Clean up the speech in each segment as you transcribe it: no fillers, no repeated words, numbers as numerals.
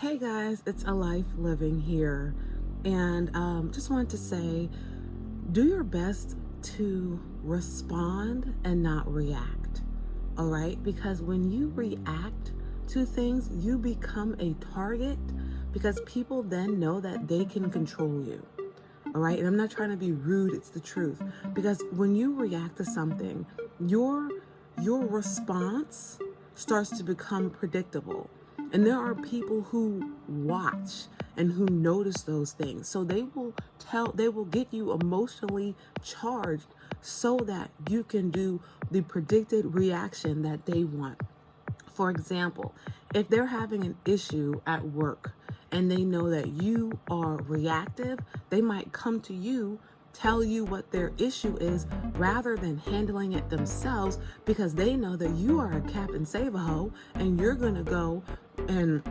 Hey guys, it's A Life Living here, and just wanted to say, do your best to respond and not react. All right, because when you react to things, you become a target because people then know that they can control you. All right, and I'm not trying to be rude; it's the truth. Because when you react to something, your response starts to become predictable. And there are people who watch and who notice those things. So they will get you emotionally charged so that you can do the predicted reaction that they want. For example, if they're having an issue at work and they know that you are reactive, they might come to you, tell you what their issue is rather than handling it themselves because they know that you are a Captain Save-A-Ho and you're going to and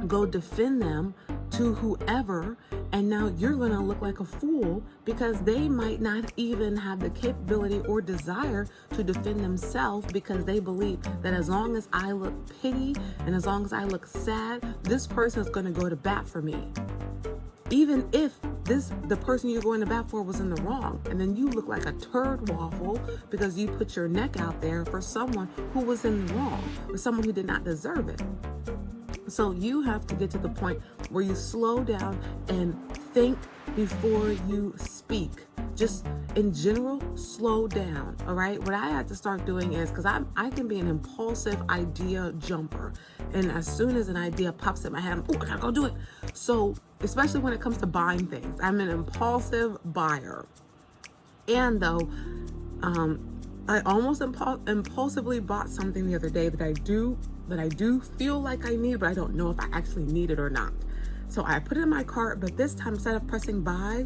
go defend them to whoever, and now you're going to look like a fool because they might not even have the capability or desire to defend themselves because they believe that as long as I look pity and as long as I look sad, this person is going to go to bat for me. Even if the person you're going to bat for was in the wrong, and then you look like a turd waffle because you put your neck out there for someone who was in the wrong, or someone who did not deserve it. So you have to get to the point where you slow down and think before you speak. Just in general, slow down. All right. What I had to start doing is because I can be an impulsive idea jumper. And as soon as an idea pops in my head, I gotta go do it. So especially when it comes to buying things, I'm an impulsive buyer. And though I almost impulsively bought something the other day that I do feel like I need, but I don't know if I actually need it or not. So I put it in my cart, but this time instead of pressing buy,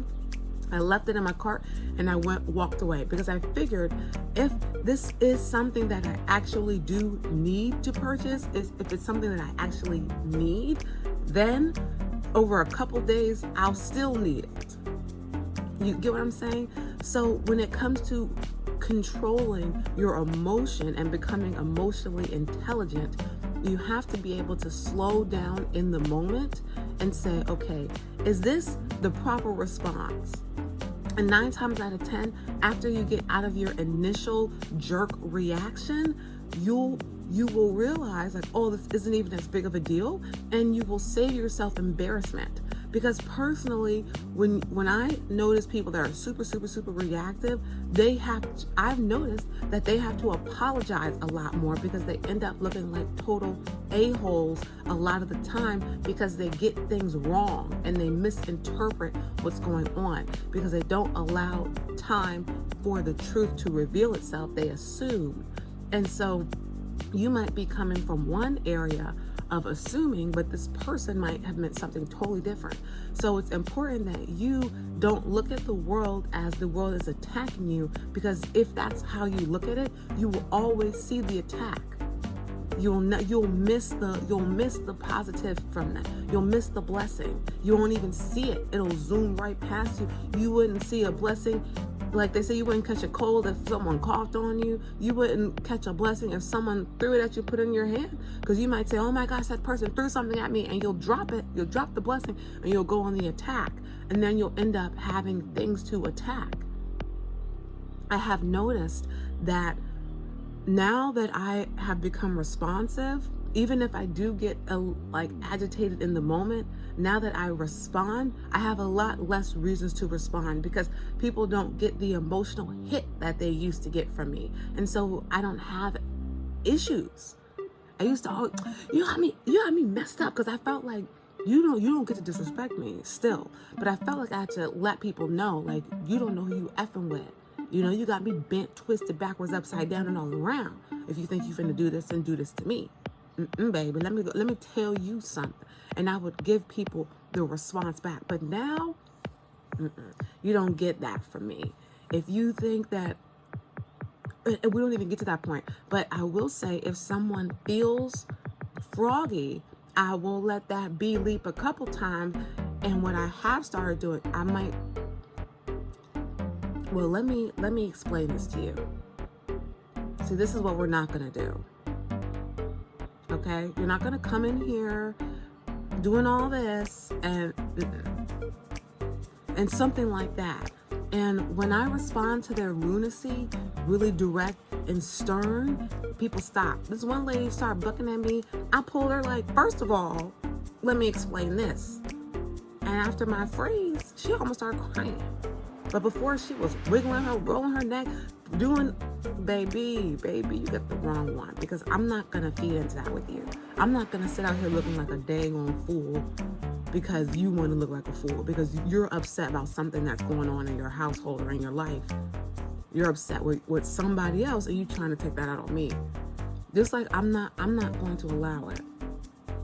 I left it in my cart and I walked away because I figured if this is something that I actually do need to purchase, if it's something that I actually need, then over a couple days, I'll still need it. You get what I'm saying? So when it comes to controlling your emotion and becoming emotionally intelligent, you have to be able to slow down in the moment and say, okay, is this the proper response? And 9 times out of 10, after you get out of your initial jerk reaction, you will realize like, oh, this isn't even as big of a deal, and you will save yourself embarrassment. Because personally, when I notice people that are super reactive, I've noticed that they have to apologize a lot more because they end up looking like total a-holes a lot of the time because they get things wrong and they misinterpret what's going on because they don't allow time for the truth to reveal itself. They assume. And so you might be coming from one area of assuming, but this person might have meant something totally different. So it's important that you don't look at the world as the world is attacking you, because if that's how you look at it, you will always see the attack. You'll miss the positive from that. You'll miss the blessing. You won't even see it. It'll zoom right past you. You wouldn't see a blessing. Like they say, you wouldn't catch a cold if someone coughed on you. You wouldn't catch a blessing if someone threw it at you, put it in your hand. Because you might say, oh my gosh, that person threw something at me, and you'll drop it. You'll drop the blessing and you'll go on the attack. And then you'll end up having things to attack. I have noticed that now that I have become responsive, even if I do get agitated in the moment, now that I respond, I have a lot less reasons to respond because people don't get the emotional hit that they used to get from me. And so I don't have issues. I used to always, you had me messed up because I felt like you don't get to disrespect me still. But I felt like I had to let people know, like, you don't know who you effing with. You know, you got me bent, twisted, backwards, upside down, and all around. If you think you're finna do this and do this to me. Baby, let me tell you something. And I would give people the response back. But now, you don't get that from me. If you think that, we don't even get to that point. But I will say, if someone feels froggy, I will let that bee leap a couple times. And what I have started doing, let me explain this to you. See, this is what we're not going to do. Okay? You're not going to come in here doing all this and something like that. And when I respond to their lunacy, really direct and stern, people stop. This one lady started bucking at me. I pulled her like, first of all, let me explain this. And after my phrase, she almost started crying. But before, she was wiggling her, rolling her neck, doing, baby, you got the wrong one. Because I'm not going to feed into that with you. I'm not going to sit out here looking like a daggone fool because you want to look like a fool. Because you're upset about something that's going on in your household or in your life. You're upset with somebody else and you trying to take that out on me. Just like I'm not going to allow it.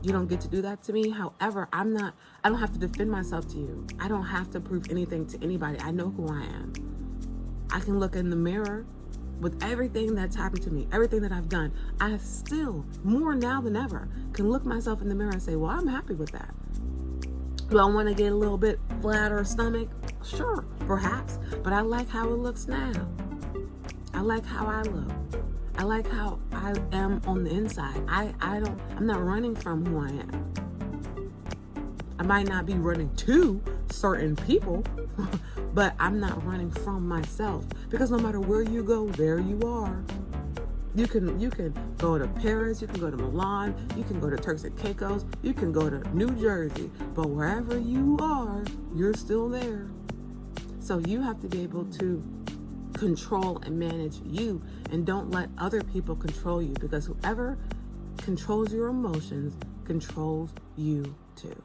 You don't get to do that to me. However, I don't have to defend myself to you. I don't have to prove anything to anybody. I know who I am. I can look in the mirror with everything that's happened to me, everything that I've done. I still, more now than ever, can look myself in the mirror and say, well, I'm happy with that. Do I want to get a little bit flatter stomach? Sure, perhaps. But I like how it looks now. I like how I look. I like how I am on the inside. I'm not running from who I am. I might not be running to certain people, but I'm not running from myself. Because no matter where you go, there you are. You can go to Paris, you can go to Milan, you can go to Turks and Caicos, you can go to New Jersey, but wherever you are, you're still there. So you have to be able to control and manage you, and don't let other people control you, because whoever controls your emotions controls you too.